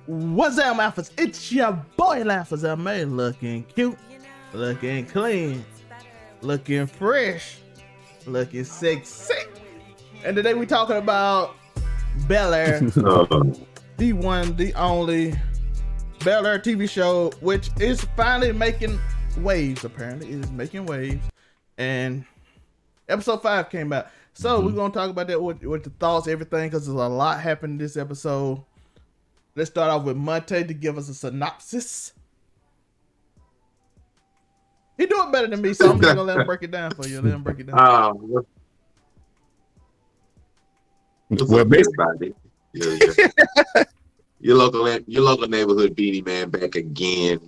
What's up, Alphas? It's your boy Alphas LMA, looking cute, looking clean, looking fresh, looking sexy. And today we talking about Bel-Air, the one, the only Bel-Air TV show, which is finally making waves. Apparently, it is making waves, and episode 5 came out. So we're gonna talk about that with the thoughts, everything, because there's a lot happening this episode. Let's start off with Monte to give us a synopsis. He doing better than me, so I'm just gonna let him break it down for you. Let him break it down. Well, basically, your local neighborhood beanie man back again,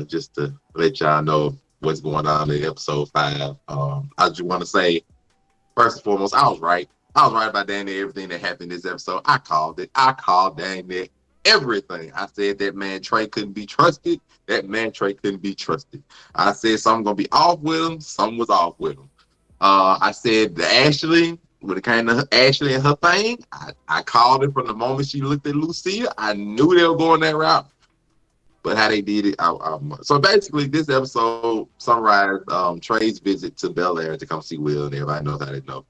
just to let y'all know what's going on in episode 5. I just want to say, first and foremost, I was right. I was right about dang near everything that happened in this episode. I called it. I called dang near everything. I said that man Trey couldn't be trusted. That man Trey couldn't be trusted. I said something gonna be off with him. Something was off with him. I said the Ashley, when it came to Ashley and her thing, I called it from the moment she looked at Lucia. I knew they were going that route. But how they did it, so basically this episode summarized Trey's visit to Bel-Air to come see Will, and everybody knows how they know.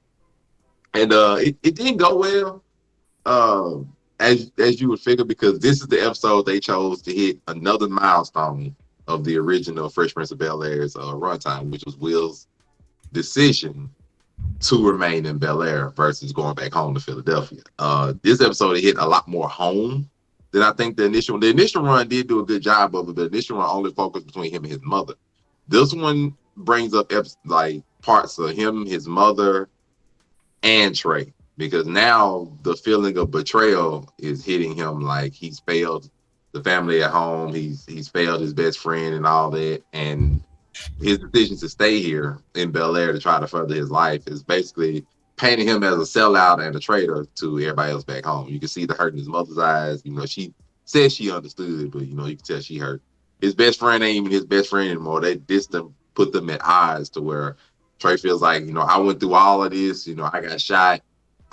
And it didn't go well. As you would figure, because this is the episode they chose to hit another milestone of the original Fresh Prince of Bel-Air's runtime, which was Will's decision to remain in Bel-Air versus going back home to Philadelphia. This episode hit a lot more home than I think the initial run did do a good job of it, but the initial run only focused between him and his mother. This one brings up like parts of him, his mother, and Trey. Because now the feeling of betrayal is hitting him, like he's failed the family at home, he's failed his best friend and all that, and his decision to stay here in Bel-Air to try to further his life is basically painting him as a sellout and a traitor to everybody else back home. You can see the hurt in his mother's eyes. You know, she said she understood, but you can tell she hurt. His best friend ain't even his best friend anymore. They put them at odds to where Trey feels like, I went through all of this, I got shot.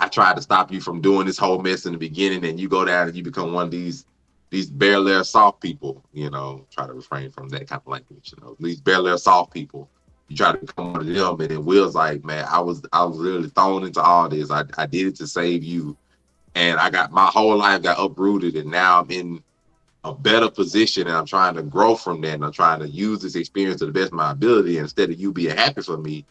I tried to stop you from doing this whole mess in the beginning, and you go down and you become one of these Bel-Air soft people, try to refrain from that kind of language, these Bel-Air soft people. You try to become one of them, and then Will's like, man, I was literally thrown into all this. I did it to save you, and I got my whole life got uprooted, and now I'm in a better position, and I'm trying to grow from that, and I'm trying to use this experience to the best of my ability. And instead of you being happy for me,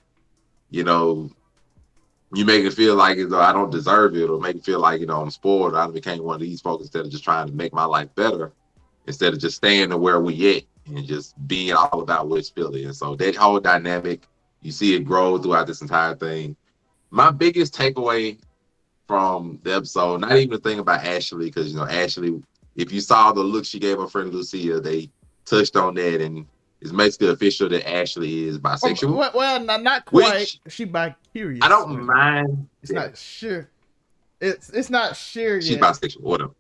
you make it feel like as though I don't deserve it, or make it feel like, I'm spoiled. I became one of these folks instead of just trying to make my life better, instead of just staying to where we at and just being all about what's Philly. And so that whole dynamic, you see it grow throughout this entire thing. My biggest takeaway from the episode, not even the thing about Ashley, because, Ashley, if you saw the look she gave her friend Lucia, they touched on that, and it's basically official that Ashley is bisexual. Well, not quite. She bi-curious. I don't mind. It's not sure. It's not sure yet. She's bisexual. Whatever.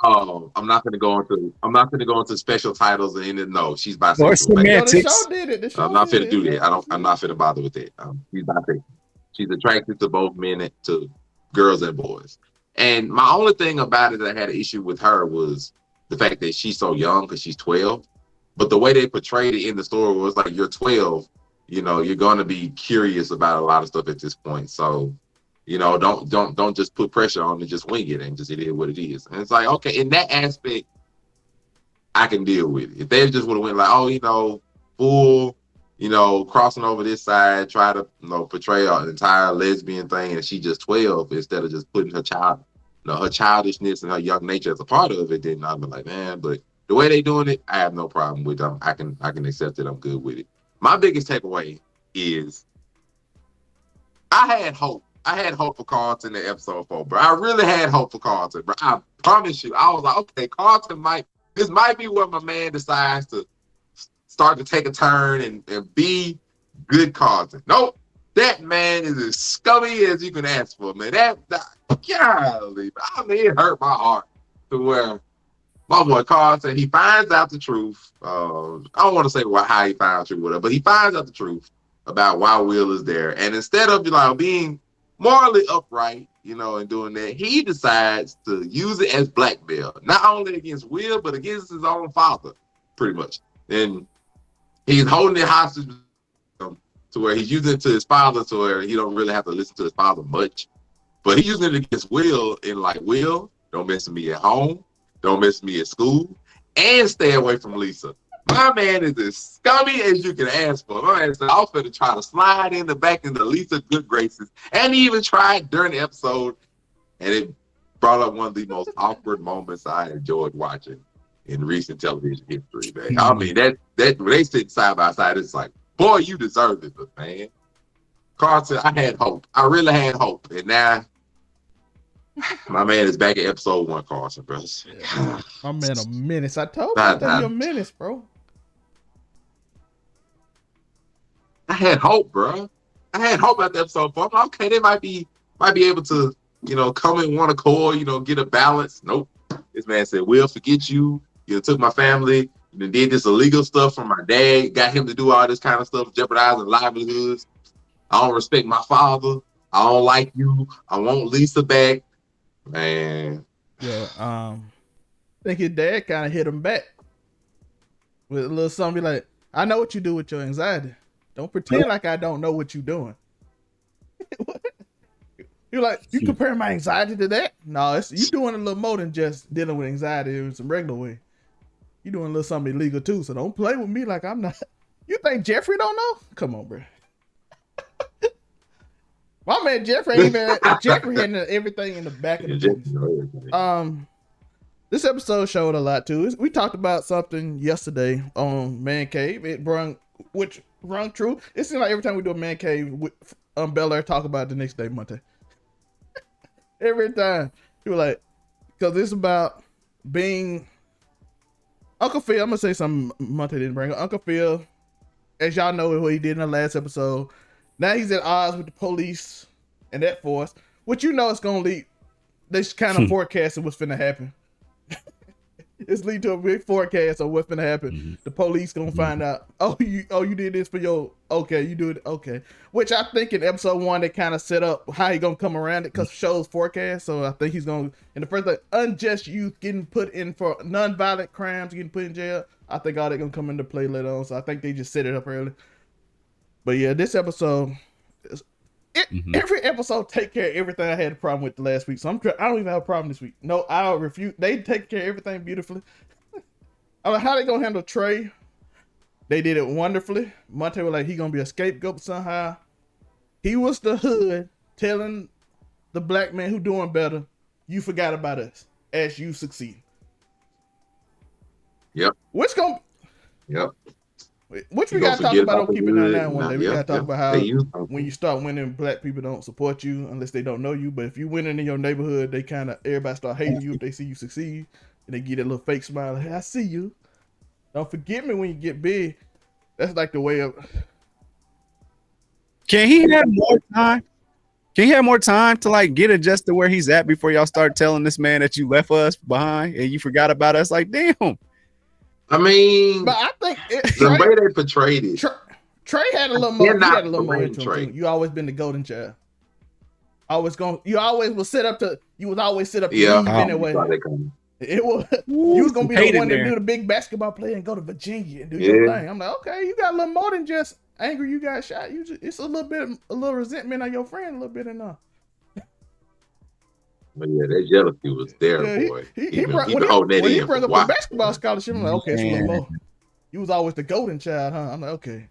I'm not going to go into special titles and anything. No, she's bisexual. Or semantics. The show did it. I'm not finna do that. I'm not finna bother with that. She's bisexual. She's attracted to both men and to girls and boys. And my only thing about it that I had an issue with her was the fact that she's so young, because she's 12. But the way they portrayed it in the story was like, you're 12, you're going to be curious about a lot of stuff at this point. So, don't just put pressure on and just wing it and just it is what it is. And it's like, okay, in that aspect, I can deal with it. If they just would have went like, full, crossing over this side, try to, portray an entire lesbian thing, and she just 12 instead of just putting her her childishness and her young nature as a part of it, then I'd be like, man, but the way they doing it, I have no problem with them. I can accept it. I'm good with it. My biggest takeaway is I had hope. I had hope for Carlton in episode 4, bro. I really had hope for Carlton, bro. I promise you. I was like, okay, Carlton this might be where my man decides to start to take a turn and be good Carlton. Nope. That man is as scummy as you can ask for, man. Golly, it hurt my heart to where my boy Carlton, he finds out the truth. I don't want to say how he found out the truth, but he finds out the truth about why Will is there. And instead of being morally upright, and doing that, he decides to use it as blackmail, not only against Will, but against his own father, pretty much. And he's holding it hostage to where he's using it to his father, to where he don't really have to listen to his father much. But he's using it against Will, and like, Will, don't mess with me at home, don't mess with me at school, and stay away from Lisa. My man is as scummy as you can ask for. My man said, I was going to try to slide in the back into Lisa's good graces. And he even tried during the episode. And it brought up one of the most awkward moments I enjoyed watching in recent television history, man. I mean, that when they sit side by side, it's like, boy, you deserve it, but man. Carson, I had hope. I really had hope. And now, my man is back at episode 1, Carson, bro. Yeah, my man a menace. I told you that you're a menace, bro. I had hope, bro. I had hope at the episode 4. Like, okay, they might be able to, come in one accord, get a balance. Nope. This man said, "Will, forget you. You took my family, and did this illegal stuff from my dad, got him to do all this kind of stuff, jeopardizing livelihoods. I don't respect my father. I don't like you. I want Lisa back." Man. Yeah, I think his dad kind of hit him back with a little something like, "I know what you do with your anxiety. Don't pretend like I don't know what you're doing." You're like, you compare my anxiety to that? No, you doing a little more than just dealing with anxiety in some regular way. You doing a little something illegal too, so don't play with me like I'm not. You think Jeffrey don't know? Come on, bro. My man Jeffrey had everything in the back of the business. This episode showed a lot too. We talked about something yesterday on Man Cave. It rung true. It seems like every time we do a Man Cave, Bel-Air talk about it the next day, Monte. Every time. People like, because it's about being Uncle Phil. I'm gonna say something Monte didn't bring up. Uncle Phil, as y'all know what he did in the last episode. Now he's at odds with the police and that force, which it's gonna lead. They kind of forecasted what's finna happen. It's lead to a big forecast of what's gonna happen. Mm-hmm. The police gonna find out. Oh, you did this for your. Okay, you do it. Okay, which I think in episode 1 they kind of set up how he gonna come around it because shows forecast. So I think he's gonna in the first unjust youth getting put in for non-violent crimes, getting put in jail. I think all that gonna come into play later on. So I think they just set it up early. But yeah, this episode, every episode take care of everything I had a problem with the last week. So I don't even have a problem this week. No, I'll refute. They take care of everything beautifully. I mean, how they gonna handle Trey? They did it wonderfully. Monte was like, he gonna be a scapegoat somehow. He was the hood telling the black man who doing better, you forgot about us as you succeed. Yep. Which we gotta talk about on Keeping It On one day. We gotta talk about how when you start winning, black people don't support you unless they don't know you. But if you winning in your neighborhood, everybody start hating you if they see you succeed, and they get a little fake smile. Like, hey, I see you. Don't forget me when you get big. That's like the way of. Can he have more time? Can he have more time to like get adjusted to where he's at before y'all start telling this man that you left us behind and you forgot about us? Like, damn. I mean, but I think the way they portrayed it. Trey had a little more. He had a little more into him too. You always been the golden child. You always was set up to. You was always set up to leave anyway. It was. You was gonna be the one to do the big basketball play and go to Virginia and do your thing. I'm like, okay, you got a little more than just angry. You got shot. It's a little resentment on your friend, a little bit enough. But yeah, that jealousy was there, boy. He brought up the basketball scholarship. I'm like, okay, it's a little more. You was always the golden child, huh? I'm like, okay,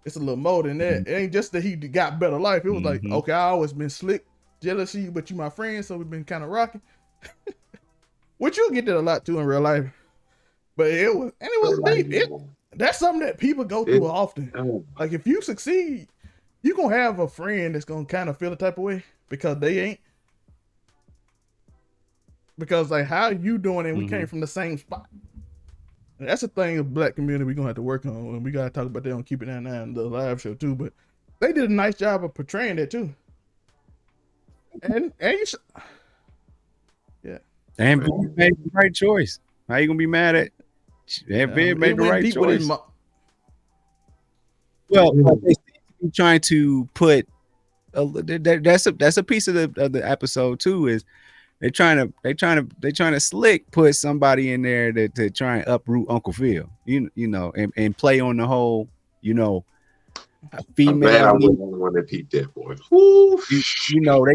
it's a little more than that. It ain't just that he got better life. It was like, okay, I always been slick, jealous of you, but you my friend, so we've been kind of rocking. Which you'll get that a lot too in real life. But it was deep. That's something that people go through often. Like if you succeed, you gonna have a friend that's gonna kind of feel the type of way because they ain't. Because like how you doing it, we came from the same spot. And that's a thing of black community we're gonna have to work on, and we gotta talk about that on Keep It Down Now and the live show too. But they did a nice job of portraying that too. And you should, yeah. And Ben made the right choice. How you gonna be mad at? And Ben made the right choice. Well, they seem to be trying to put That's a piece of the episode too. Is they trying to slick put somebody in there to try and uproot Uncle Phil. You know, and play on the whole, you know, I'm glad female I lead. wasn't the only one that peeped that, boy. Woo. You know,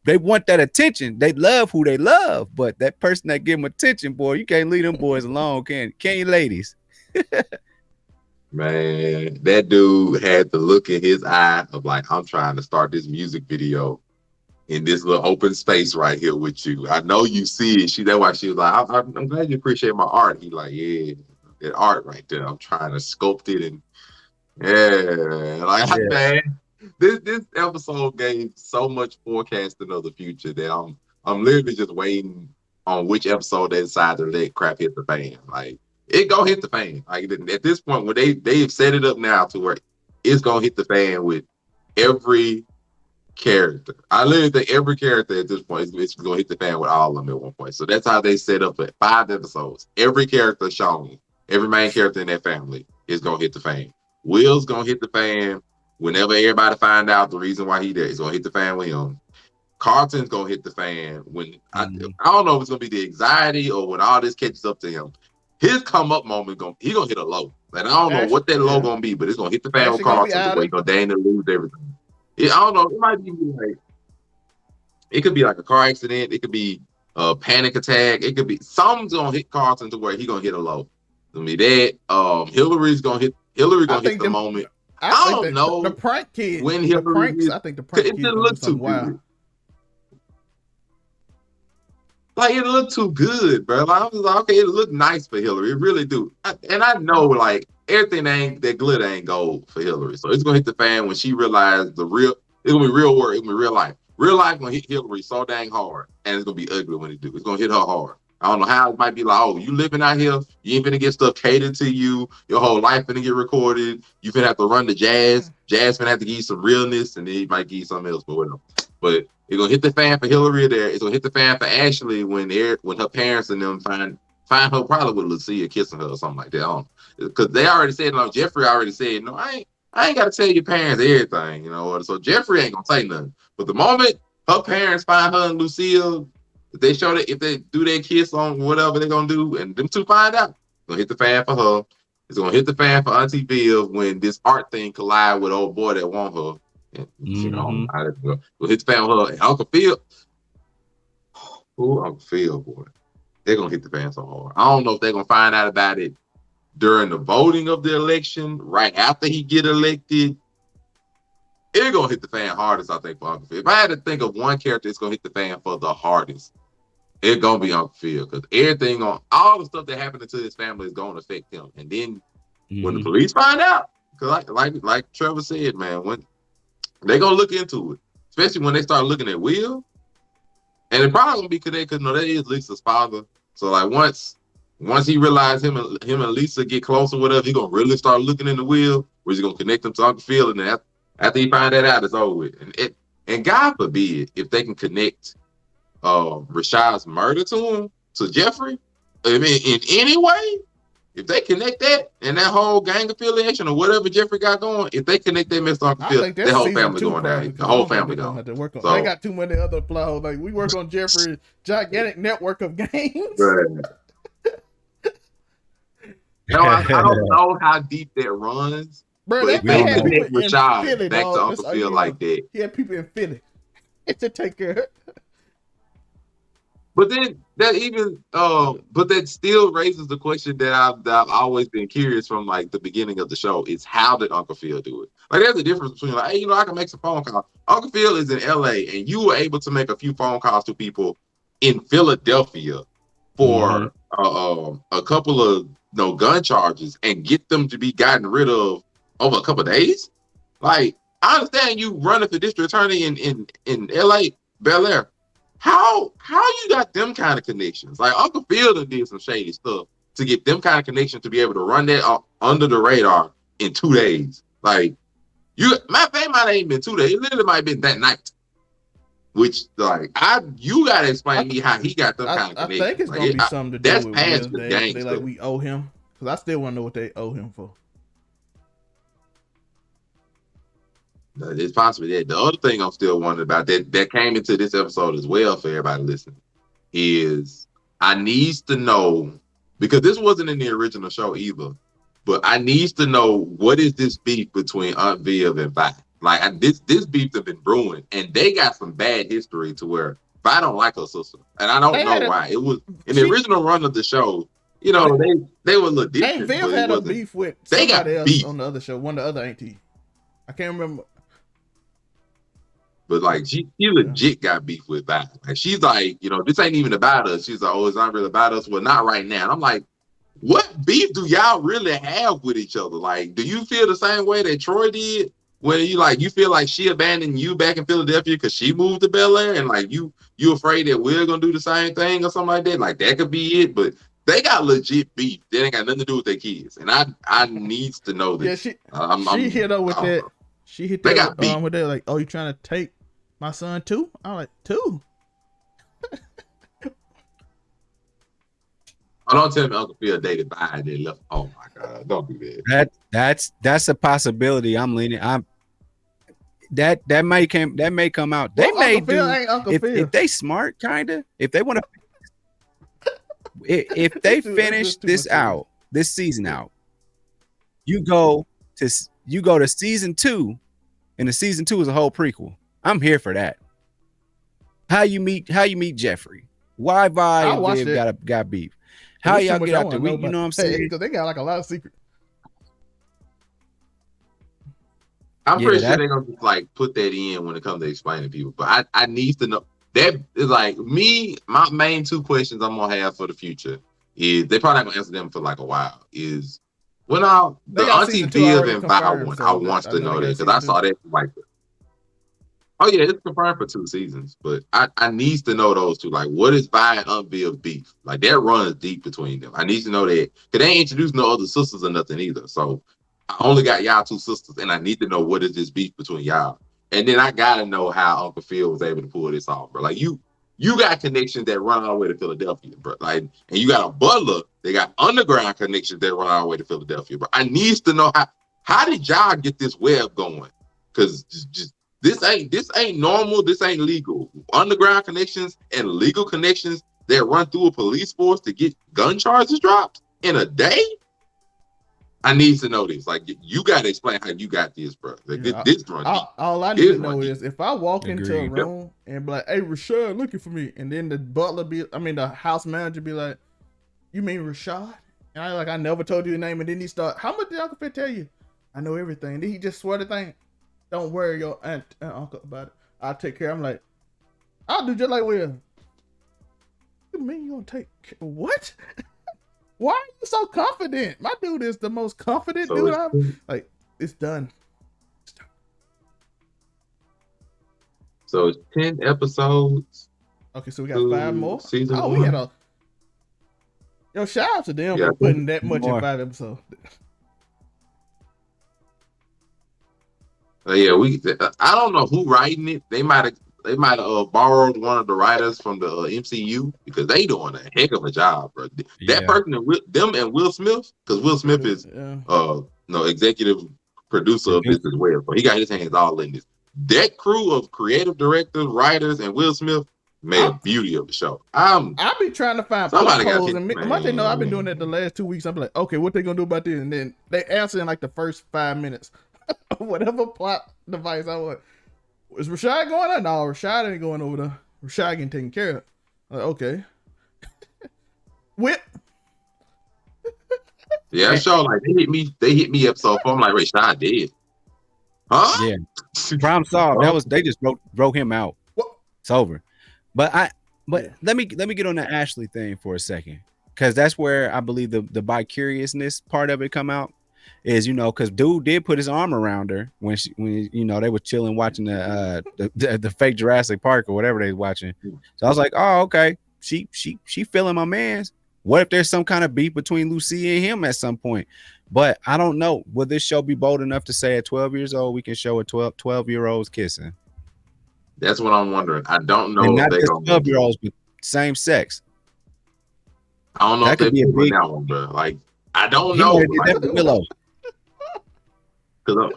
they want that attention. They love who they love, but that person that give them attention, boy, you can't leave them boys alone, can you, ladies? Man, that dude had the look in his eye of like, I'm trying to start this music video in this little open space right here with you. I know you see it. That's why she was like, I'm glad you appreciate my art. He like, yeah, that art right there. I'm trying to sculpt it and yeah, like Yeah. man, this episode gave so much forecasting of the future that I'm literally just waiting on which episode they decide to let crap hit the fan. Like it gonna hit the fan. Like at this point, when they've set it up now to where it's gonna hit the fan with every character. I literally think every character at this point is gonna hit the fan with all of them at one point. So that's how they set up it. 5 episodes. Every character shown, every main character in that family is gonna hit the fan. Will's gonna hit the fan whenever everybody find out the reason why he there. It's gonna hit the fan with him. Carlton's gonna hit the fan when I don't know if it's gonna be the anxiety or when all this catches up to him. His come up moment he gonna hit a low. And I don't know what that low gonna be, but it's gonna hit the fan with Carlton where he gonna dang to lose everything. I don't know. It might be like it could be like a car accident. It could be a panic attack. It could be something's gonna hit Carlton to where he gonna hit a low. I mean that Hillary's gonna hit the moment. I don't know the prank kid when Hillary. I think the prank kid didn't look too good. Like it looked too good, bro. Like, I was like, okay, it looked nice for Hillary. It really do. And I know like everything that glitter ain't gold for Hillary. So it's gonna hit the fan when she realized it's gonna be real work, it's gonna be real life. Real life gonna hit Hillary so dang hard, and it's gonna be ugly when it do. It's gonna hit her hard. I don't know how it might be like, oh, you living out here, you ain't finna get stuff catered to you, your whole life finna get recorded, you finna have to run the Jazz finna have to give you some realness, and then he might give you something else, but whatever. But it's gonna hit the fan for Hillary there. It's gonna hit the fan for Ashley when her parents and them find her probably with Lucia kissing her or something like that. Because they already said, no, Jeffrey already said, no, I ain't gotta tell your parents everything, you know. So Jeffrey ain't gonna say nothing. But the moment her parents find her and Lucille, if they do their kiss on whatever they're gonna do, and them two find out, it's gonna hit the fan for her. It's gonna hit the fan for Auntie Viv when this art thing collide with old boy that want her. And, you know, we'll hit the fan with her. And Uncle Phil, Uncle Phil, boy, they're gonna hit the fan so hard. I don't know if they're gonna find out about it during the voting of the election, right after he get elected. It's gonna hit the fan hardest, I think, for Uncle Phil. If I had to think of one character that's gonna hit the fan for the hardest, it's gonna be Uncle Phil, because everything on all the stuff that happened to his family is gonna affect him. And then when the police find out, because like Trevor said, man, when they're gonna look into it, especially when they start looking at Will, and it probably gonna be connected because that is Lisa's father. So like once he realized him and Lisa get closer, whatever, he gonna really start looking into Will, where he's gonna connect him to Uncle Phil, and then after he find that out, it's over with. And God forbid if they can connect Rashad's murder to Jeffrey. I mean, in any way, if they connect that and that whole gang affiliation or whatever Jeffrey got going, if they connect that Mr. Uncle Phil, the whole family going down. The whole family going. So, they got too many other plot holes. Like we work on Jeffrey's gigantic network of gangs. Right. I don't know how deep that runs. Bro, but they had connect Rashad Philly, back to Uncle Phil like that. He had people in Philly to take care of it. But then that still raises the question that I've always been curious from like the beginning of the show is how did Uncle Phil do it? Like there's a difference between like, hey, I can make some phone calls. Uncle Phil is in LA and you were able to make a few phone calls to people in Philadelphia for a couple of gun charges and get them to be gotten rid of over a couple of days. Like I understand you running for district attorney in LA, Bel-Air. How you got them kind of connections? Like Uncle Phil did some shady stuff to get them kind of connections to be able to run that under the radar in 2 days. Like my fame might ain't been 2 days. It literally might have been that night. Which like you gotta explain to me how he got them kind of connections. I think it's gonna be something to do that's with past Will. They like we owe him, because I still want to know what they owe him for. It's possibly that. The other thing I'm still wondering about that came into this episode as well for everybody listening is I needs to know, because this wasn't in the original show either, but I needs to know what is this beef between Aunt Viv and Vi. Like this beef have been brewing, and they got some bad history to where Vi don't like her sister, and I don't know why. It was in the original run of the show. You know, they were a little different. Aunt Viv had a beef with somebody else on the other show, one of the other auntie. I can't remember. But like she legit got beef with Vi. Like she's like, you know, this ain't even about us. She's like, oh, it's not really about us. Well, not right now. And I'm like, what beef do y'all really have with each other? Like, do you feel the same way that Troy did? When you feel like she abandoned you back in Philadelphia because she moved to Bel-Air, and like you afraid that we're gonna do the same thing or something like that? Like that could be it, but they got legit beef. They ain't got nothing to do with their kids, and I needs to know this. Yeah, she hit up with that. She hit that with that, like, oh, you trying to take my son too? I'm like, too? Oh, don't tell me Uncle Phil dated by and then left. Oh my God, don't do that. That's a possibility. I'm leaning. That may come out. They may Uncle Phil ain't Uncle Phil. If they smart, kinda. If they want to, if they finish this season out, you go to season 2, and the season 2 is a whole prequel. I'm here for that. How you meet Jeffrey? Why Vi and Viv got beef? How y'all get out there? You know what I'm saying? Because they got like a lot of secrets. I'm pretty sure they're gonna just like put that in when it comes to explaining people. But I need to know. That is like me. My main 2 questions I'm gonna have for the future is they probably not gonna answer them for like a while. Is when the Auntie Viv and Vi one, I want to know that because I saw that like. Oh yeah, it's confirmed for 2 seasons, but I need to know those 2. Like, what is Vi and Aunt Viv's beef? Like, that runs deep between them. I need to know that because they ain't introduced no other sisters or nothing either. So I only got y'all 2 sisters, and I need to know what is this beef between y'all. And then I gotta know how Uncle Phil was able to pull this off, bro. Like you got connections that run all the way to Philadelphia, bro. Like, and you got a butler. They got underground connections that run all the way to Philadelphia, bro. I need to know how did y'all get this web going? Because just This ain't normal. This ain't legal. Underground connections and legal connections that run through a police force to get gun charges dropped in a day. I need to know this. Like, you got to explain how you got this, bro. Like, this run deep. All I need to know is if I walk into a room and be like, "Hey, Rashad, looking for me," and then the the house manager be like, "You mean Rashad?" And I never told you your name, and then he start, "How much did Uncle Fit tell you?" I know everything. Then he just swear the thing. Don't worry your aunt and uncle about it. I'll take care. I'm like, I'll do just like Will. You mean you gonna take care? What? Why are you so confident? My dude is the most confident dude I've like. It's done. So it's 10 episodes. Okay, so we got 5 more. Season 1. We had shout out to them for putting that much in 5 episodes. Yeah, I don't know who writing it. They might have borrowed one of the writers from the MCU because they doing a heck of a job, bro. That person and Will Smith, because Will Smith is executive producer of this as well. So he got his hands all in this. That crew of creative directors, writers, and Will Smith made a beauty of the show. I'll be trying to find plot holes, and I've been doing that the last 2 weeks. I'm like, okay, what they gonna do about this? And then they answer in like the first 5 minutes. Whatever plot device I want. Is Rashad going on? No, Rashad ain't going over there. Rashad getting taken care of. I'm like, okay. Whip. Yeah, that show, like, they hit me episode 4. I'm like, Rashad dead. Huh? Yeah. Problem solved. They just broke him out. What? It's over. But let me get on the Ashley thing for a second. Because that's where I believe the bi-curiousness part of it come out. Is because dude did put his arm around her when they were chilling watching the fake Jurassic Park or whatever they was watching. So I was like, oh, okay, she feeling my man's. What if there's some kind of beef between Lucia and him at some point? But I don't know. Will this show be bold enough to say at 12 years old we can show a 12-year-olds kissing? That's what I'm wondering. I don't know. And not just 12-year-olds, but same sex. I don't know that if they could be a big that one, bro. Like, I don't know. Like, Willow. Because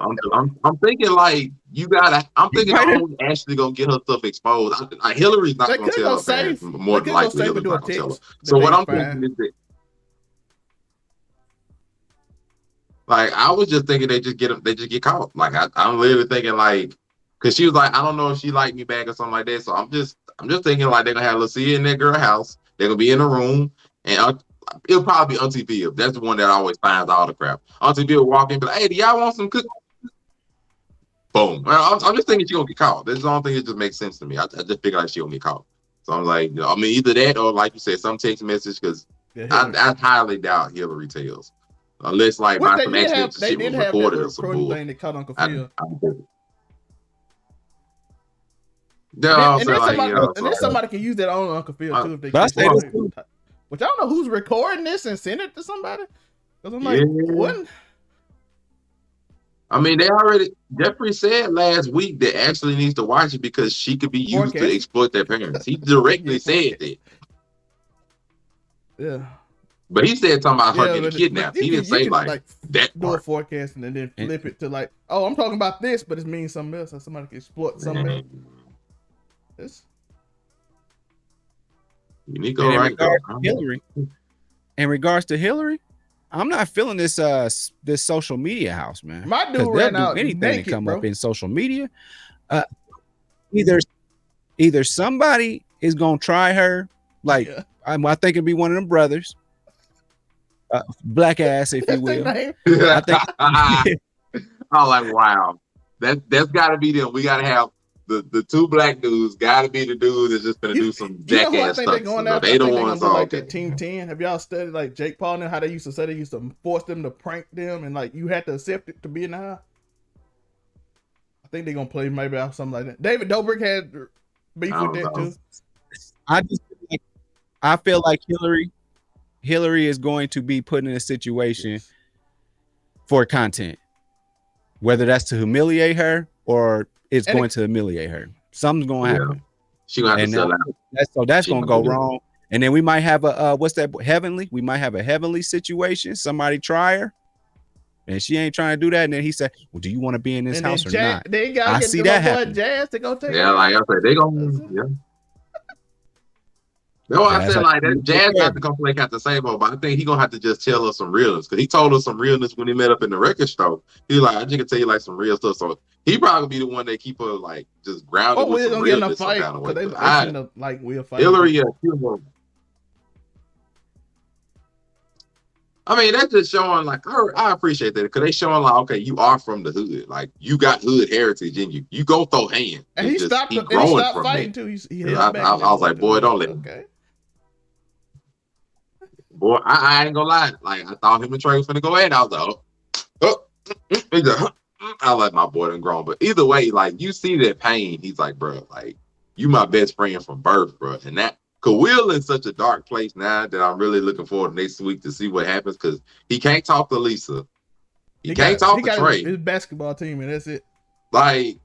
I'm thinking like you gotta. I'm thinking the only Ashley gonna get her stuff exposed. Hillary's not They gonna could tell go her parents. safe. More They than could go likely, safe and Hillary's do a not gonna tell her. text. So what I'm fine. thinking is that, like, I was just thinking they just get caught. Like I'm literally thinking like, because she was like, I don't know if she liked me back or something like that. So I'm just thinking like they're gonna have Lucia in that girl house. They're gonna be in a room, and it'll probably be Auntie Bill. That's the one that always finds all the crap. Auntie Bill walk in and be like, hey, do y'all want some cookies? Boom. I'm just thinking she gonna get caught. That's the only thing that just makes sense to me. I just figure like she gonna get caught. So I'm like, I mean, either that or like you said, some text message, because I highly doubt Hillary tells. Unless like by some accident shit was recorded or some bull. Thing that caught Uncle Phil. And then somebody can use that on Uncle Phil too if they get it. But y'all know who's recording this and send it to somebody? Because I'm like, what? I mean, Jeffrey said last week that Ashley needs to watch it because she could be used to exploit their parents. He directly said that. Yeah. But he said something about her getting kidnapped. He didn't say like that do a forecasting and then flip it to like, oh, I'm talking about this, but it means something else. So somebody can exploit something else. This. Uniqo, right? Hillary. In regards to Hillary, I'm not feeling this this social media house, man. My dude ran out anything naked, to come bro. up in social media. Either somebody is gonna try her, like I think it'd be one of them brothers, black ass, if you will. I think. I'm like, wow, that's got to be them. We got to have the two black dudes. Got to be the dudes that's just gonna do some jackass stuff. They the ones like that Team 10. Have y'all studied like Jake Paul and how they used to say they used to force them to prank them and like you had to accept it to be in the house? I think they're gonna play maybe out something like that. David Dobrik had beef with that too. I feel like Hillary is going to be put in a situation for content, whether that's to humiliate her or it's going to humiliate her. Something's going to happen. She gonna have to sell out. So that's going to go wrong. And then we might have a what's that? Heavenly. We might have a heavenly situation. Somebody try her, and she ain't trying to do that. And then he said, "Well, do you want to be in this house or not?" I see that happen. Jazz to go take. Yeah, like I said, they gonna. Yeah. No, I said like that. Jazz got to come play Captain Sabo, but I think he gonna have to just tell us some realness because he told us some realness when he met up in the record store. He was like, I just can tell you like some real stuff. So he probably be the one that keep her like just grounded with some realness some kind of way. Like we'll fight. Hillary, yeah, I mean, that's just showing like I appreciate that because they showing like, okay, you are from the hood, like you got hood heritage in you. You go throw hands. And he stopped fighting too. I was like, boy, don't let him. Okay. Boy, I ain't gonna lie. Like I thought him and Trey was gonna go ahead. I was like, I like my boy done grown. But either way, like you see that pain. He's like, bro, like you my best friend from birth, bro. And that Khalil in such a dark place now that I'm really looking forward to next week to see what happens because he can't talk to Lisa. He can't talk to Trey. His basketball team, and that's it. Like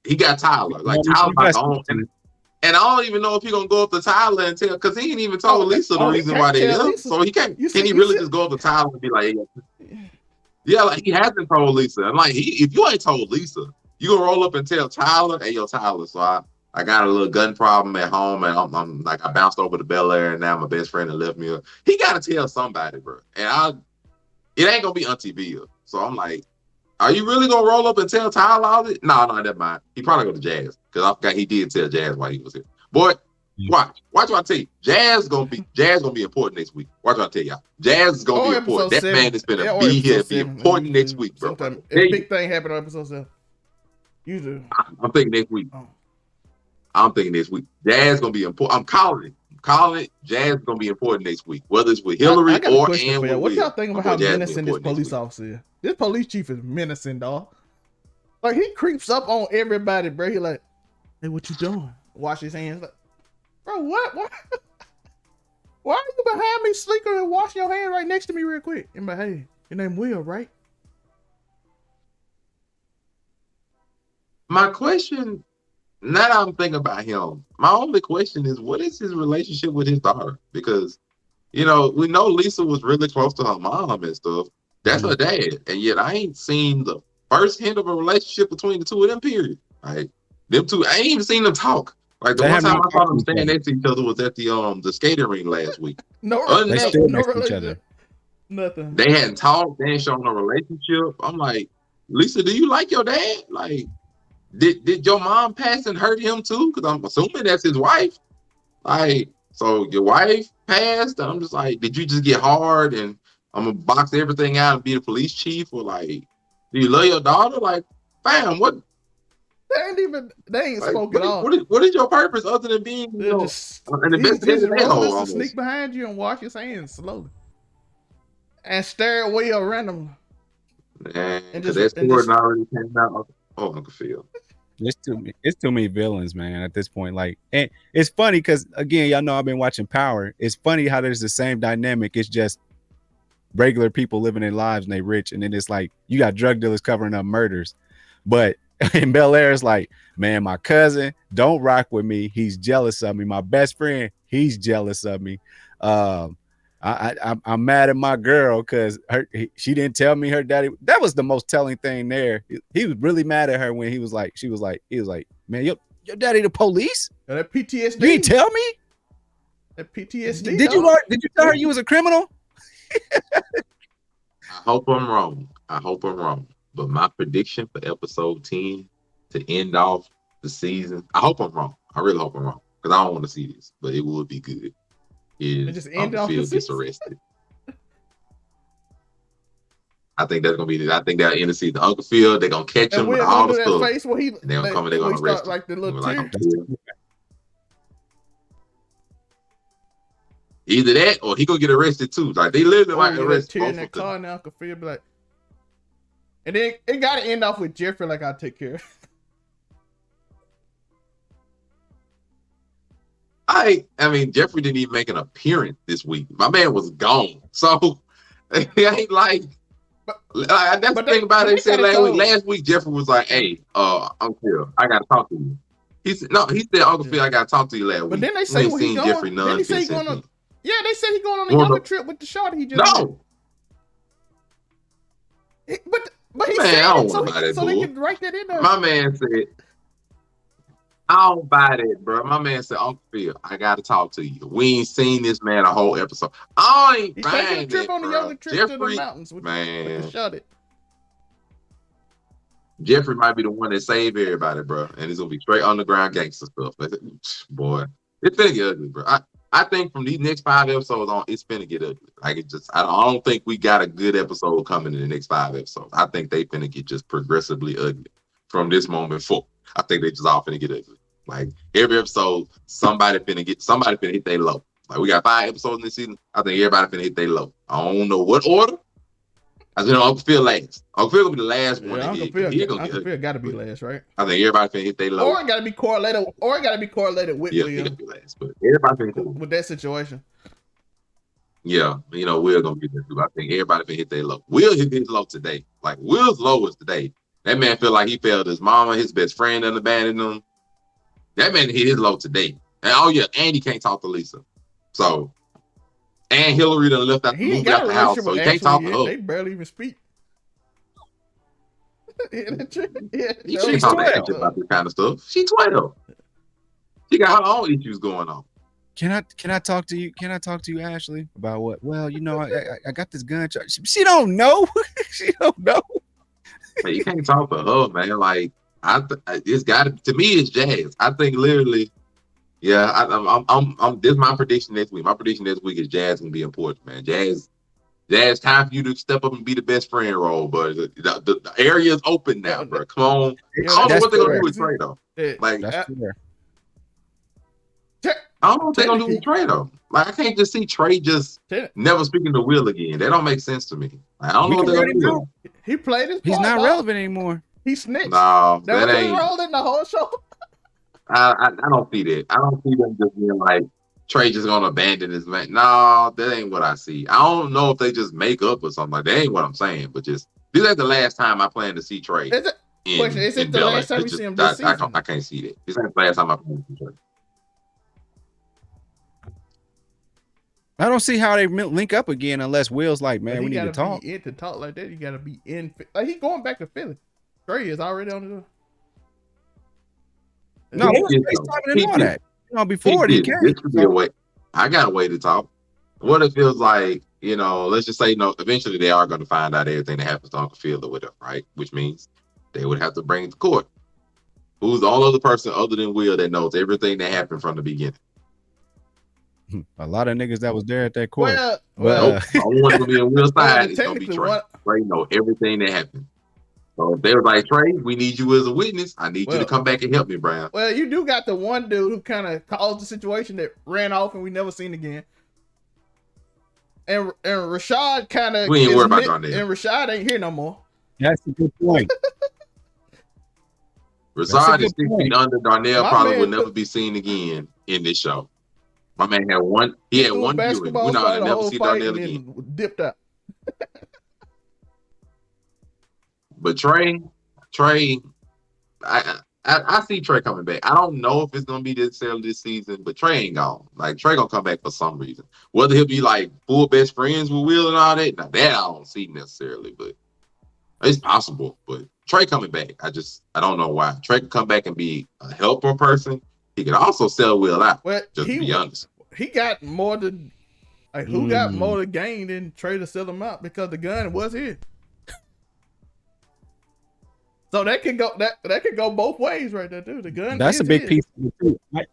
he got Tyler. Like Tyler my own. And I don't even know if he's gonna go up to Tyler and tell because he ain't even told Lisa the reason why they up. So he can't. Can he really just go up to Tyler and be like, yeah, like he hasn't told Lisa. And like if you ain't told Lisa, you gonna roll up and tell Tyler, hey yo, Tyler. So I got a little gun problem at home, and I'm like I bounced over to Bel-Air, and now my best friend had left me. He gotta tell somebody, bro. And it ain't gonna be Auntie Bill. So I'm like, are you really gonna roll up and tell Tyler all this? No, never mind. He probably go to Jazz because I forgot he did tell Jazz while he was here. Boy, watch what I tell you. Jazz gonna be important next week. Watch what I tell y'all. Jazz is gonna be important. That man is gonna be here, be important next week, bro. A big thing happened on episode 7. You do. I'm thinking next week. I'm thinking next week. Jazz gonna be important. I'm calling it. Jazz is gonna be important next week, whether it's with Hillary or and with what y'all think about how menacing this police officer is? This police chief is menacing, dog. Like he creeps up on everybody, bro. He like, hey, what you doing? Wash his hands. Like, bro, what? Why are you behind me, sleeker, and wash your hands right next to me real quick? And like, hey, your name Will, right? My question. Now that I'm thinking about him, my only question is, what is his relationship with his daughter? Because, we know Lisa was really close to her mom and stuff. That's her dad, and yet I ain't seen the first hint of a relationship between the two of them. Period. Like them two, I ain't even seen them talk. Like the They one have time not I saw talked to them each standing other. next to each other was at the skating ring last week. No, Other than They that, still no next to each relationship. other. Nothing. they hadn't talked. They ain't shown no relationship. I'm like, Lisa, do you like your dad? Like, did your mom pass and hurt him too? Because I'm assuming that's his wife. Like, so your wife passed. I'm just like, did you just get hard and I'm gonna box everything out and be the police chief? Or like, do you love your daughter? Like, fam, what? They ain't Like, spoke at all. what is your purpose other than being, you They're know, just an his investigative role a-hole is to almost? sneak behind you and wash his hands slowly and stare away random. Man, And because just- that story already came out. Oh, Uncle Phil. It's too many villains, man, at this point. Like, and it's funny because again, y'all know I've been watching Power. It's funny how there's the same dynamic. It's just regular people living their lives and they rich, and then it's like you got drug dealers covering up murders. But in Bel-Air, it's like, man, my cousin don't rock with me. He's jealous of me. My best friend, he's jealous of me. I'm mad at my girl because she didn't tell me her daddy. That was the most telling thing there. He was really mad at her when he was like, man, your daddy the police? That PTSD. You didn't tell me? That PTSD. Did you tell her you was a criminal? I hope I'm wrong. But my prediction for episode 10 to end off the season, I hope I'm wrong. I really hope I'm wrong because I don't want to see this, but it would be good. Is Uncle Phil gets arrested? I think that's gonna be. I think that'll end the season. Uncle Phil, they're gonna catch him with all the stuff. Face where he, and they're gonna come and they're gonna arrest him. Like the little tear. Either that or he gonna get arrested too. Like they literally might arrest tear in that car now. Uncle Phil be like, and then it gotta end off with Jeffrey like I'll take care of. I mean, Jeffrey didn't even make an appearance this week. My man was gone. So it ain't like that's the thing about it. They said last week Jeffrey was like, hey, Uncle Phil, I gotta talk to you. He said Uncle Phil, I gotta talk to you last week. But then they say we ain't seen Jeffrey none. Then they say going on. Yeah, they said he going on a yoga trip with the shorty he just no. But he man, said I don't it want to buy that so they can write that in there. My man said, I don't buy that, bro. My man said, Uncle Phil, I gotta talk to you. We ain't seen this man a whole episode. I ain't buying a trip that, on the bro. yoga trip Jeffrey, to the mountains with the shorty. Jeffrey might be the one that saved everybody, bro, and it's gonna be straight underground gangster stuff. Boy, it's finna get ugly, bro. I think from these next 5 episodes on, it's finna get ugly. Like I don't think we got a good episode coming in the next 5 episodes. I think they finna get just progressively ugly from this moment forward. I think they just all finna get ugly. Like every episode, somebody finna hit their low. Like we got 5 episodes in this season. I think everybody finna hit their low. I don't know what order. I just know Uncle Phil last. Uncle Phil gonna be the last one. Uncle Phil gotta be last, right? I think everybody finna hit their low. Or it gotta be correlated. with He William. gotta be last. But everybody finna with that situation. Yeah, Will gonna be there too. I think everybody finna hit their low. Will hit his low today. Like Will's low is today. That man feel like he failed his mama, his best friend done abandoned him. That man hit his low today. And he can't talk to Lisa. So, and Hillary done moved out the house, so he can't talk to her. They barely even speak. She can't talk to Ashley about this kind of stuff. She's 12. She got her own issues going on. Can I talk to you? Can I talk to you, Ashley, about what? Well, I got this gun charge. She don't know. She don't know. Man, you can't talk to her, man. Like it's got to me. It's Jazz. I think literally. Yeah, I'm. This is my prediction next week. My prediction next week is Jazz gonna be important, man. Jazz, time for you to step up and be the best friend role, but the area is open now, bro. Come on. I don't know what they're gonna do with Trey though. Like that's fair. I don't know what they're gonna do with Trey though. Like I can't just see Trey just never speaking to Will again. That don't make sense to me. Like, I don't know what they're gonna do. He played his part. He's not relevant anymore. He snitched. No, that ain't his role in the whole show. I don't see that. I don't see them just being like Trey just gonna abandon his man. No, that ain't what I see. I don't know if they just make up or something like that. Ain't what I'm saying. But just this ain't the last time I plan to see Trey. Is it the last time we see him this season? I can't see that. This ain't the last time I plan to see Trey. I don't see how they link up again unless Will's like, man, we need to talk. Be in to talk like that. You gotta be in. Like he going back to Philly. Trey is already on the. No, he's talking and all that. You know, before he came. This could be a way. I got a way to talk. What it feels like, you know, let's just say, eventually they are going to find out everything that happens to Uncle Phil or whatever, right? Which means they would have to bring it to court. Who's the only other person other than Will that knows everything that happened from the beginning? A lot of niggas that was there at that court. Well, the only one going to be on Will's side is going to be Trey. Trey know everything that happened. So if they were like, Trey, we need you as a witness. I need you to come back and help me, Brian. Well, you do got the one dude who kind of caused the situation that ran off and we never seen again. And Rashad kind of. We ain't worried about Darnell. And Rashad ain't here no more. That's a good point. Rashad is 6 feet under. Darnell probably will never be seen again in this show. My man had one. He had one viewing. We're not gonna never see Darnell again. Dipped out. But Trey, I see Trey coming back. I don't know if it's gonna be necessarily this season, but Trey ain't gone. Like Trey gonna come back for some reason. Whether he'll be like full best friends with Will and all that, now that I don't see necessarily, but it's possible. But Trey coming back, I don't know why. Trey could come back and be a helper person. He could also sell Will out. Well, just to be honest, he got more to who got more to gain than Trey to sell him out because the gun was his. So that could go both ways right there too. The gun. That's a big piece of it too. Right?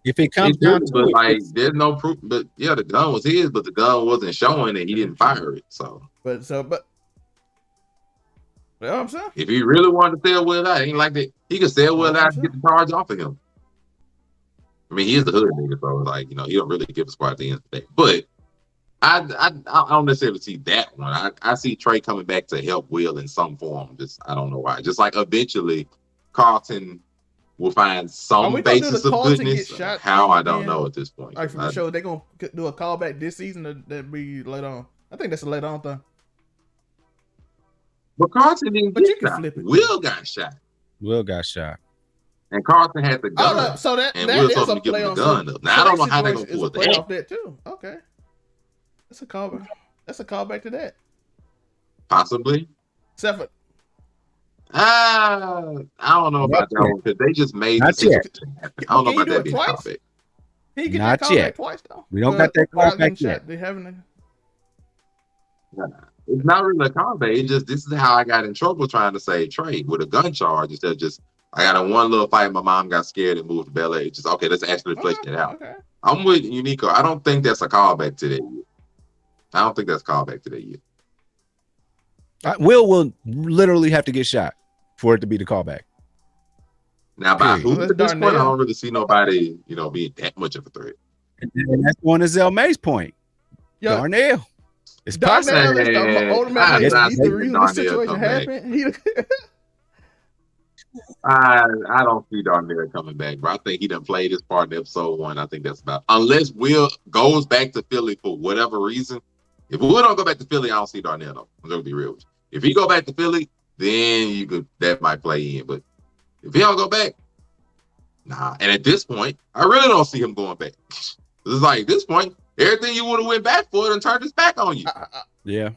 If it comes down to it, like there's no proof. But yeah, the gun was his, but the gun wasn't showing and he didn't fire it. So you know what I'm saying? If he really wanted to sell Will out, ain't like that. He could sell Will out and get the charge off of him. I mean, he is the hood nigga, so like, you know, he don't really give a squat at the end of the day. But I don't necessarily see that one. I see Trey coming back to help Will in some form. Just I don't know why. Just like eventually Carlton will find some basis of goodness. How I don't know at this point. Like from the show, they're gonna do a callback this season that be later on. I think that's a later on thing. But Carlton didn't get shot. Will got shot. And Carlton had the gun. Oh, so that Will told him to give him the gun up. Now I don't know how they're gonna pull that off that too. Okay. That's a callback. That's a callback to that. Possibly. Except for I don't know about that one because they just made the situation happen. I don't know about that being a callback. He get that callback twice though. We don't got that callback yet. They haven't. It's not really a callback. It's just this is how I got in trouble trying to save Trey with a gun charge instead of just I got in one little fight. My mom got scared and moved to Bel-Air. Just okay, let's actually flesh it out. Okay. I'm with Uniqo. I don't think that's a callback to that yet. I don't think that's a callback to that yet. Will literally have to get shot for it to be the callback. Now, by who at this point, I don't really see nobody, you know, being that much of a threat. And that's one of Zell May's point. Darnell. It's possible. He's the reason the situation happened. I don't see Darnell coming back, but I think he done played his part in episode 1. I think that's about unless Will goes back to Philly for whatever reason. If Will don't go back to Philly, I don't see Darnell though. I'm gonna be real with you. If he go back to Philly, then that might play in. But if he don't go back, nah. And at this point, I really don't see him going back. It's like at this point, everything you would have went back for and turned his back on you. Yeah.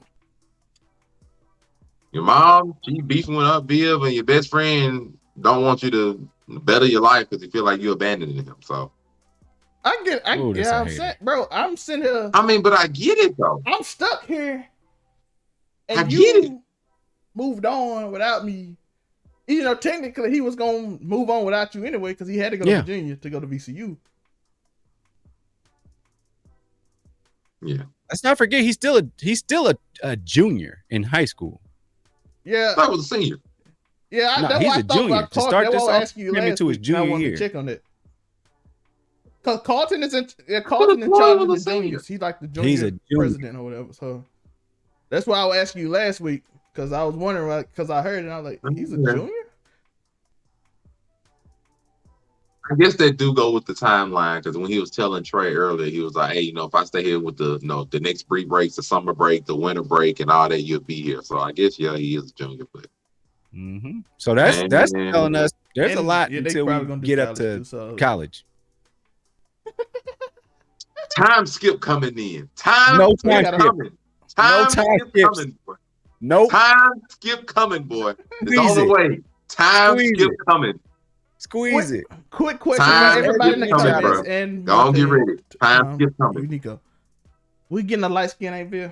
Your mom, she beefing with her Viv, and your best friend don't want you to better your life because you feel like you abandoning him. So I'm saying, bro, I'm sitting here. I mean, but I get it though. I'm stuck here. And I get it. Moved on without me. You know, technically he was gonna move on without you anyway, because he had to go to Virginia to go to VCU. Yeah. Let's not forget he's still a junior in high school. Yeah. I was a senior. Yeah, he's a junior. To start this off, into his junior year. Check on that. Because Carlton is in charge of the juniors. He's like the junior president or whatever. So that's why I was asking you last week, because I was wondering, because I heard it and I was like, he's a junior? I guess that do go with the timeline, because when he was telling Trey earlier, he was like, hey, you know, if I stay here with the next spring breaks, the summer break, the winter break, and all that, you'll be here. So I guess, yeah, he is a junior. But so that's telling us there's a lot until we get up to college. Time skip coming in. Time No skip time skip. coming. No Time time skip skips. coming, boy. Nope. Time skip coming, boy. It's on Squeeze the it. way. Time Squeeze skip it. coming. Squeeze it. Quick question for Time everybody in the skip coming, comments bro. and Go on, get ready. Time skip coming. Uniqo. We getting a light skin, ain't Bill?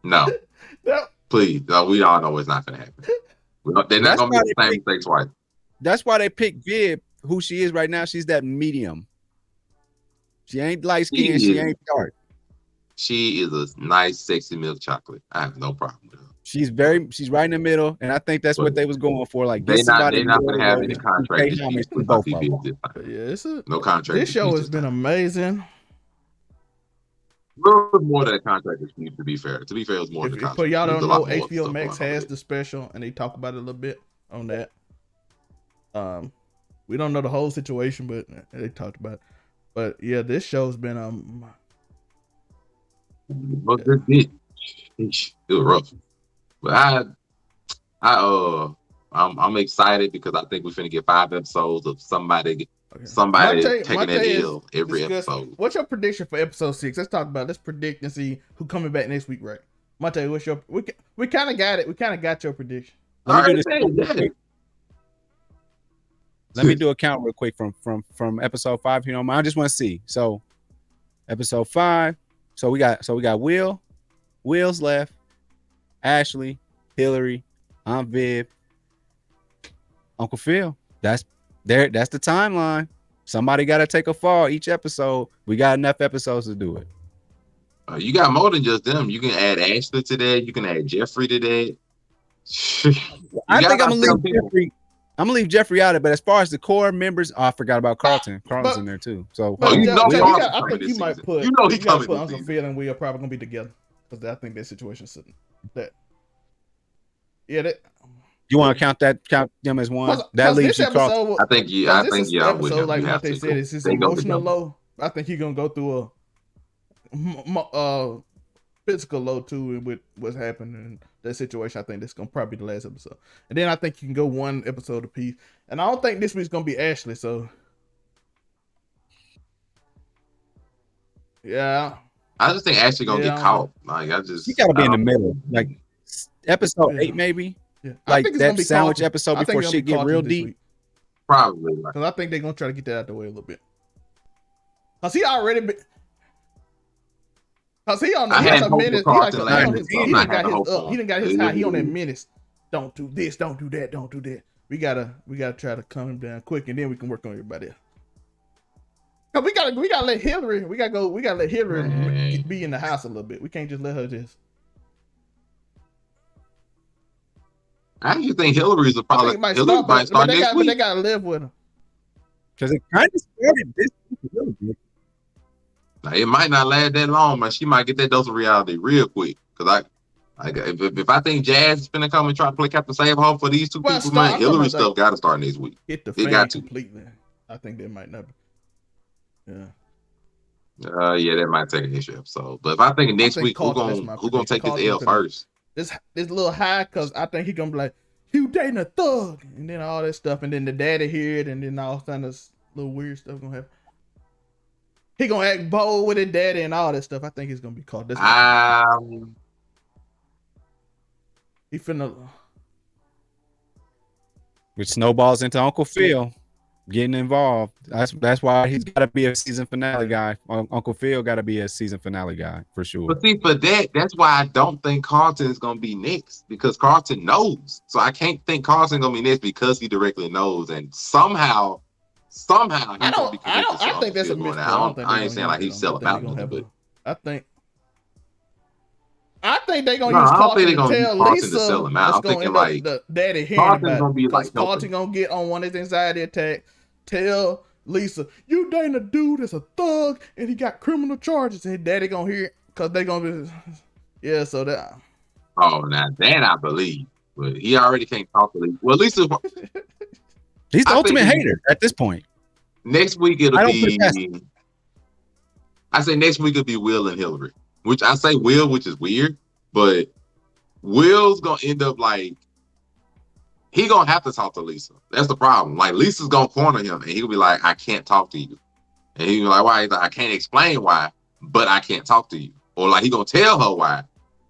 No. No. Please. No, we all know it's not gonna happen. They're not gonna make the same mistake twice. That's why they picked Viv, who she is right now. She's that medium. She ain't light skinned, she ain't dark. She is a nice, sexy milk chocolate. I have no problem with her. She's right in the middle, and I think that's what they was going for. Like, they're not gonna have any contract issues with both of TV them. Yeah, no contract. This show has been amazing. A little more than a contract dispute, to be fair. To be fair, it was more than a contract. But y'all don't know, HBO Max has the special, and they talk about it a little bit on that. We don't know the whole situation, but they talked about it. But yeah, this show's been But it was rough. But I'm excited because I think we're finna get 5 episodes of somebody taking an L every episode. What's your prediction for episode 6? Let's talk about it. Let's predict and see who coming back next week, right? Monte, what's your we kind of got it. We kind of got your prediction. Let me do a count real quick from episode 5 here on mine. I just want to see. So episode 5. So we got Will's left, Ashley, Hillary, Aunt Viv, Uncle Phil. That's the timeline. Somebody got to take a fall each episode. We got enough episodes to do it. You got more than just them. You can add Ashley to that. You can add Jeffrey to that. I think I'm gonna leave Jeffrey out of it, but as far as the core members, I forgot about Carlton. Carlton's in there too. So I think you might put. You know he coming. Put Uncle Phil and we are probably gonna be together because I think that situation's sitting. You want to count them as one? That leaves you Carlton. I think like what they said, it's his emotional low. I think he's gonna go through a physical low too with what's happening in that situation. I think that's gonna probably be the last episode, and then I think you can go one episode apiece. And I don't think this week's gonna be Ashley. So yeah, I just think Ashley gonna get caught. Like she gotta be in the middle, like episode 8 maybe. Yeah. Like that sandwich episode before shit get real deep. Probably, because I think they're gonna try to get that out the way a little bit. Cause he already been. Cause he on the minute. He done got his high. He on that minutes. Don't do this. Don't do that. Don't do that. We gotta try to calm him down quick, and then we can work on everybody else. Cause we gotta let Hillary. We gotta let Hillary be in the house a little bit. We can't just let her just. I do think Hillary's a problem. Hillary might start next week. But they gotta live with him. Because it kind of started this week. Now, it might not last that long, but she might get that dose of reality real quick. Because if I think Jazz is finna come and try to play Captain Save Home for these two people, man, Hillary stuff got to start next week. Hit the fan completely. I think that might not be. Yeah. Yeah, that might take an issue episode. But if I think next week, who gonna take his L first? This little high, because I think he gonna be like, you dating a thug, and then all that stuff, and then the daddy hear it, and then all kind of little weird stuff gonna happen. He gonna act bold with his daddy and all that stuff. I think he's gonna be caught. He finna. Which snowballs into Uncle Phil getting involved. That's why he's got to be a season finale guy. Uncle Phil got to be a season finale guy for sure. But see, for that's why I don't think Carlton is gonna be next, because Carlton knows. So I can't think Carlton gonna be next because he directly knows, and somehow he's gonna be. I think that's a mix. I ain't saying like he's selling out, but I think they're gonna use Carlton to tell Lisa to sell him out. I'm thinking like the daddy hearing about it. Carlton gonna get on one of his anxiety attacks. Tell Lisa, you dating a dude that's a thug and he got criminal charges, and daddy gonna hear it because they gonna be so that. Oh, now that I believe, but he already can't talk to Lisa. Well, Lisa, he's the ultimate hater at this point. Next week it'll be. I say next week it'll be Will and Hillary, which I say Will, which is weird, but Will's gonna end up like. he gonna have to talk to Lisa. That's the problem. Like Lisa's gonna corner him, and he'll be like, "I can't talk to you," and he'll be like, "Why?" He's like, "I can't explain why, but I can't talk to you," or like he gonna tell her why,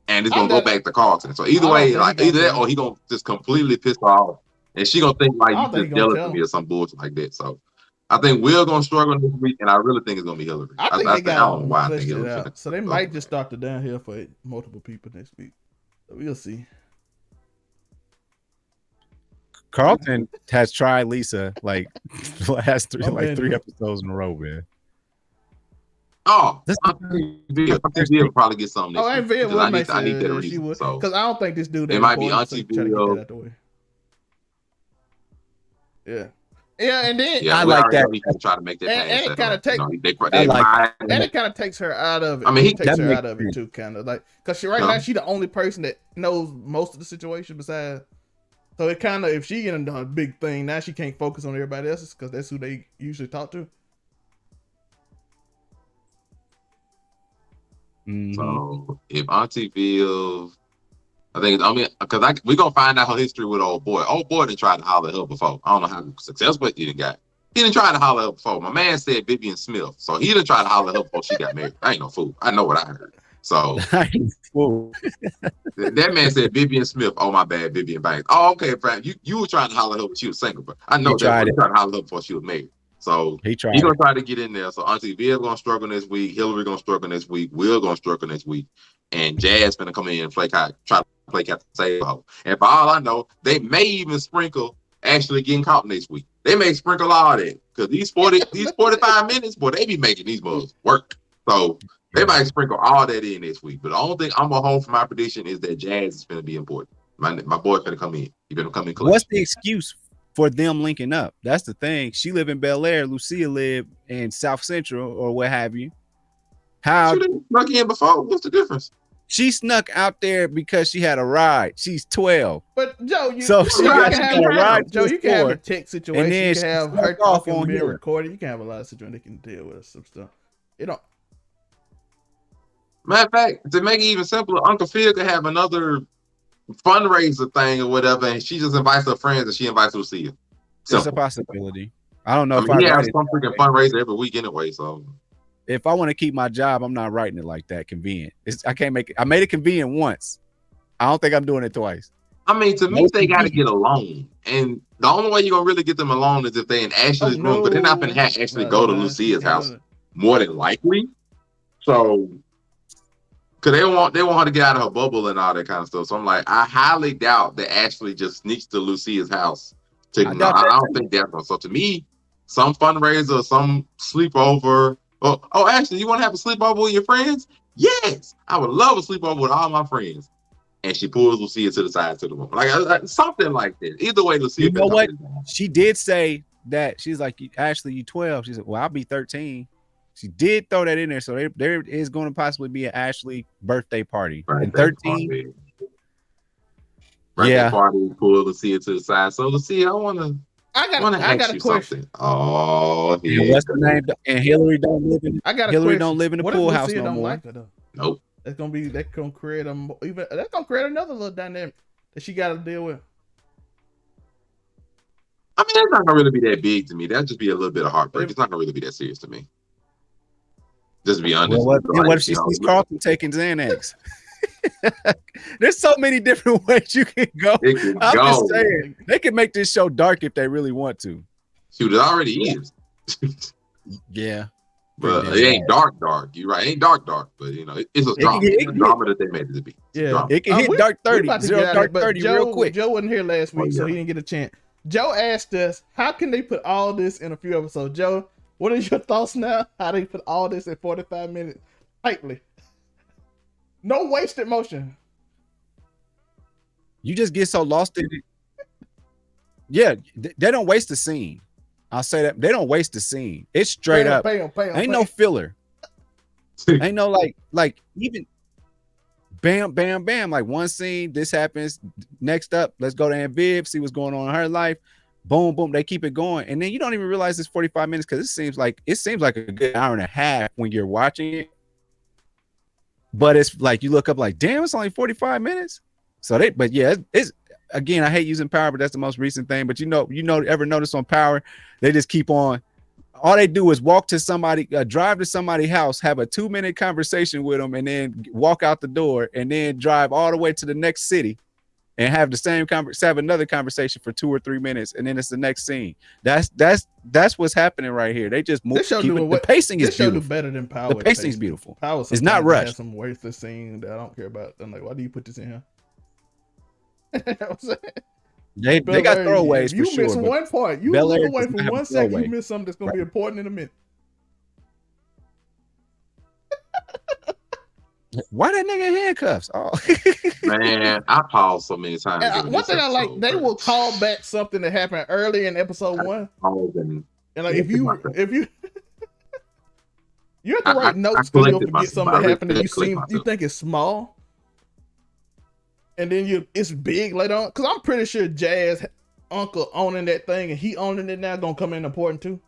and it's gonna go back to Carlton. So either way, like either that, or he gonna just completely piss her off, and she gonna think like you just jealous of me or some bullshit like that. So I think Will gonna struggle this week, and I really think it's gonna be Hillary. I think they got I don't know why I think Hillary. So they might just start the downhill for multiple people next week. So we'll see. Carlton has tried Lisa like the last three episodes in a row, man. Oh, Viv will probably get something. Oh, and Viv will make I need that reason. Because I don't think this dude. It might be Auntie Viv. Yeah. Yeah, and then I like that. We can try to make that and it kind of takes. And it kind of takes her out of it. I mean, he takes her out of it too, kind of like because now she's the only person that knows most of the situation besides. So it kind of if she getting a big thing now, she can't focus on everybody else because that's who they usually talk to. Mm-hmm. So if Auntie Viv, because we're gonna find out her history with old boy. Old boy didn't try to holler at her before. I don't know how successful he didn't got. He didn't try to holler at her before. My man said Vivian Smith, so he didn't try to holler at her before she got married. I ain't no fool. I know what I heard. So that man said Vivian Smith. Oh my bad, Vivian Banks. Oh okay, Frank. You were trying to holler at her when she was single, but I know that he tried to holler at her before she was married. So he's gonna try to get in there. So Auntie Viv gonna struggle this week. Hillary gonna struggle this week. Will gonna struggle this week. And Jazz gonna come in and try to play Captain Save. And for all I know, they may even sprinkle actually getting caught next week. They may sprinkle all that because these 45 minutes, boy, they be making these moves work. So they might sprinkle all that in this week. But the only thing I'm gonna hold for my prediction is that Jazz is gonna be important. My boy's gonna come in. He's gonna come in. What's the excuse for them linking up? That's the thing. She live in Bel-Air. Lucia live in South Central or what have you. How she didn't snuck in before? What's the difference? She snuck out there because she had a ride. She's 12. But Joe, she got a ride. Joe, you can have a tech situation. And then you can have her talking being recorded. You can have a lot of situations that can deal with some stuff. You know. Matter of fact, to make it even simpler, Uncle Phil could have another fundraiser thing or whatever, and she just invites her friends and she invites Lucia. It's a possibility. I don't know if I have some freaking fundraiser every week anyway, so. If I want to keep my job, I'm not writing it like that convenient. I can't make it. I made it convenient once. I don't think I'm doing it twice. I mean, to me, they got to get alone. And the only way you're going to really get them alone is if they're in Ashley's room, but they're not going to actually go to Lucia's house, more than likely. So, because they want her to get out of her bubble and all that kind of stuff. So I'm like, I highly doubt that Ashley just sneaks to Lucia's house. I don't think that's one. So to me, some fundraiser, some sleepover. Oh, Ashley, you want to have a sleepover with your friends? Yes, I would love a sleepover with all my friends. And she pulls Lucia to the side to the room, like something like that. Either way, Lucia. You know what? She did say that she's like, Ashley, you 12. She said, well, I'll be 13. She did throw that in there, so there is going to possibly be an Ashley birthday party. And 13. Birthday party, pull Lucia to the side. So Lucia, I got a question. Something. Oh, what's the name? And Hillary don't live in. Hillary don't live in the pool house no more. Like that, nope. That's gonna create another little dynamic that she got to deal with. I mean, it's not gonna really be that big to me. That'll just be a little bit of heartbreak. It's not gonna really be that serious to me. Just to be honest. Well, what if she sees Carlton taking Xanax? There's so many different ways you can go. I'm just saying they can make this show dark if they really want to. Shoot, it already is. Yeah, but it ain't dark. You're right. It ain't dark, but it's a drama. It's a drama that they made it to be. Yeah, it can hit dark 30, zero dark 30 real quick. Joe wasn't here last week, so he didn't get a chance. Joe asked us, how can they put all this in a few episodes? Joe, what is your thoughts now? How they put all this in 45 minutes tightly? No wasted motion. You just get so lost in it. Yeah, they don't waste the scene. I'll say that. They don't waste the scene. It's straight up. Ain't no filler. Ain't no like even bam, bam, bam. Like one scene, this happens. Next up, let's go to Aunt Viv, see what's going on in her life. Boom, boom. They keep it going. And then you don't even realize it's 45 minutes because it seems like a good hour and a half when you're watching it. But it's like you look up like, damn, it's only 45 minutes. So it's again, I hate using Power, but that's the most recent thing. But ever notice on Power, they just keep on. All they do is walk to somebody, drive to somebody's house, have a 2-minute conversation with them, and then walk out the door, and then drive all the way to the next city, and have the same have another conversation for 2 or 3 minutes, and then it's the next scene. That's what's happening right here. They just move. The pacing is beautiful. Better than Power. The pacing is beautiful. Power it's not rushed. Some wasted scene that I don't care about. I'm like, why do you put this in here? They got throwaways for sure. You miss one part. You look away for 1 second. You miss something that's gonna be important in a minute. Why that nigga in handcuffs? Oh man, I paused so many times. One thing I like, they will call back something that happened early in episode 1. And like if you you have to write notes because you'll forget something that happened that you think is small. And then it's big later on. Cause I'm pretty sure Jazz uncle owning that thing and he owning it now gonna come in important too.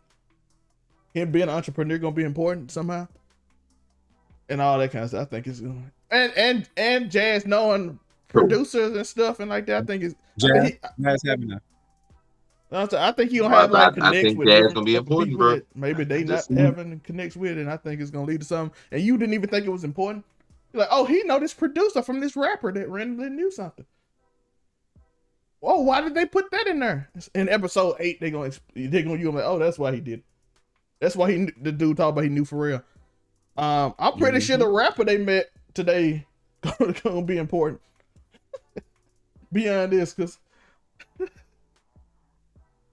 Him being an entrepreneur gonna be important somehow. And all that kind of stuff. I think it's going. And Jazz knowing producers and stuff and like that. I think it's Jazz having that. I think he gonna have like connects with Jazz gonna be important, bro. Maybe they not having connects with it, and I think it's gonna lead to something. And you didn't even think it was important. You're like, oh, he know this producer from this rapper that randomly knew something. Oh, why did they put that in there? In episode 8, they're gonna you like, oh, that's why he did. That's why the dude talked about he knew for real. I'm pretty sure the rapper they met today gonna be important. Beyond this, cause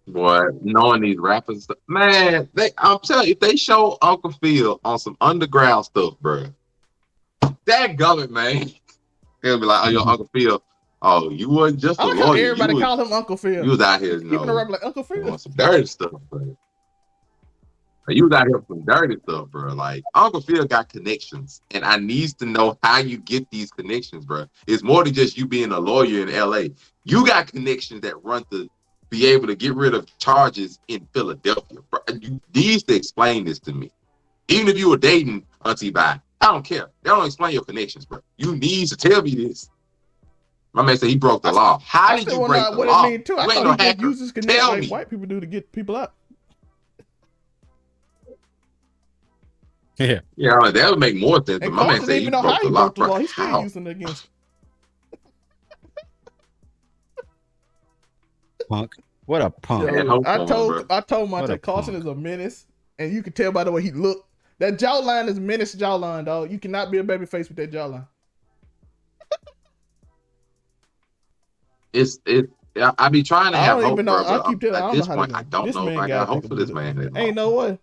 boy, knowing these rappers, man, I'm telling you, if they show Uncle Phil on some underground stuff, bro. That government, man. He'll be like, oh, yo, Uncle Phil. Oh, you wasn't just a lawyer. Everybody called him Uncle Phil. You was out here, keeping a rap like Uncle Phil. Doing some dirty stuff, bro. You was out here with some dirty stuff, bro. Like, Uncle Phil got connections, and I needs to know how you get these connections, bro. It's more than just you being a lawyer in LA. You got connections that run to be able to get rid of charges in Philadelphia, bro. You need to explain this to me. Even if you were dating Auntie Bye, I don't care. They don't explain your connections, bro. You need to tell me this. My man said he broke the law. How did you break the law? I thought he used his connections like white people do to get people up. Yeah, that would make more sense. But my man said he broke the law. Bro. He's still using it against punk. What a punk! Yo, I told him that Carson is a menace, and you can tell by the way he looked. That jawline is menace jawline, dog. You cannot be a baby face with that jawline. I be trying to have hope, bro. I keep telling at this point, I don't know if I got hope for this man. Ain't no way.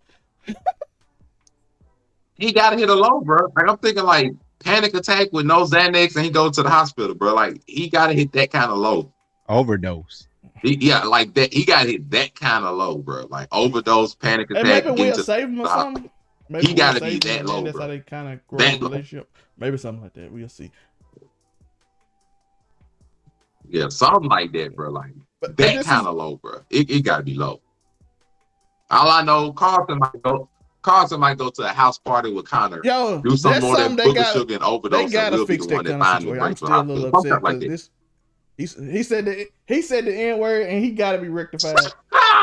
He gotta hit a low, bro. Like I'm thinking, like panic attack with no Xanax, and he goes to the hospital, bro. Like he gotta hit that kind of low. Overdose. Like that. He gotta hit that kind of low, bro. Like overdose, panic attack. Maybe we'll save him or something. Maybe he gotta be that low, that's bro. How they kind of grow a relationship. Maybe something like that. We'll see. Yeah, something like that, bro. Like that kind of low, bro. It gotta be low. All I know, Carson might go to a house party with Connor. Yo, do some more than booger sugar and overdose. They gotta fix that kind of situation. I'm still a little upset like this. He said the N word and he gotta be rectified.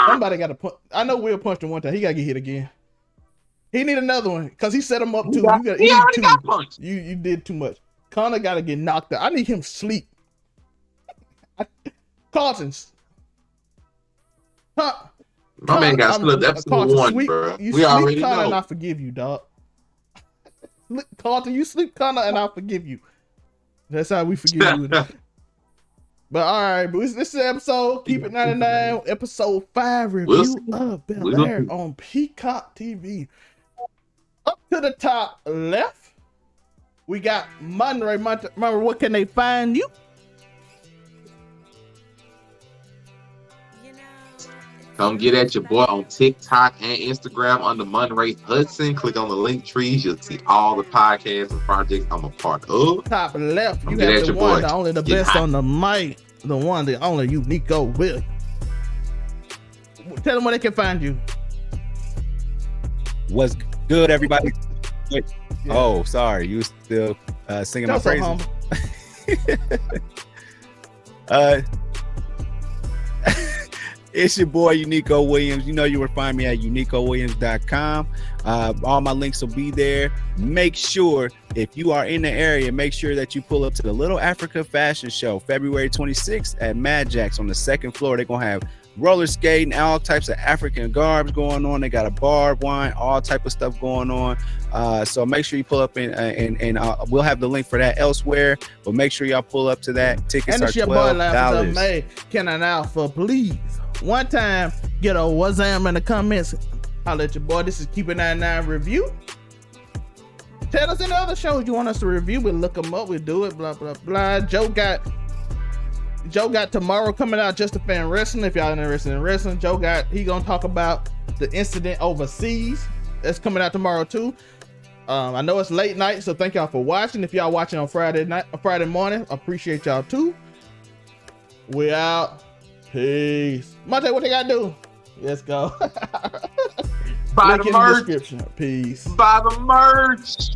Somebody gotta punch. I know Will punched him one time. He gotta get hit again. He need another one because he set him up too. He already got punched. You did too much. Connor gotta get knocked out. I need him sleep. Carlton's. My man got split episode 1, bro. We already know. And I forgive you, dog. Carlton, you sleep, Connor, and I'll forgive you. That's how we forgive you. But all right, but this is the episode. Keep it 99. Episode 5 review of Bel-Air on Peacock TV. Up to the top left, we got Monterey. Where can they find you? Come get at your boy on TikTok and Instagram under Monterey Hudson. Click on the link trees. You'll see all the podcasts and projects I'm a part of. Top left, you have the one, the only, the best on the mic. The one, the only Uniqo Will. Tell them where they can find you. What's good, everybody? Yeah. Oh, sorry. You still singing my praises. It's your boy Uniqo Williams. You know you will find me at uniqowilliams.com. All my links will be there. Make sure if you are in the area, make sure that you pull up to the Little Africa Fashion Show, February 26th at Mad Jack's on the second floor. They're gonna have roller skating, all types of African garbs going on. They got a bar, wine, all type of stuff going on. So make sure you pull up and we'll have the link for that elsewhere. But make sure y'all pull up to that. Tickets And are it's your boy $12. May. Can I now for please one time get a Wazam in the comments? I'll let your boy. This is Keep It 99 review. Tell us any other shows you want us to review. We'll look them up. We'll do it. Blah blah blah. Joe got tomorrow coming out. Just a Fan Wrestling. If y'all interested in wrestling, he gonna talk about the incident overseas. That's coming out tomorrow too. I know it's late night, so thank y'all for watching. If y'all watching on Friday morning, I appreciate y'all too. We out. Peace. Monte, what they gotta do? Let's go. Buy Link the in the merch. description. Peace. Buy the merch.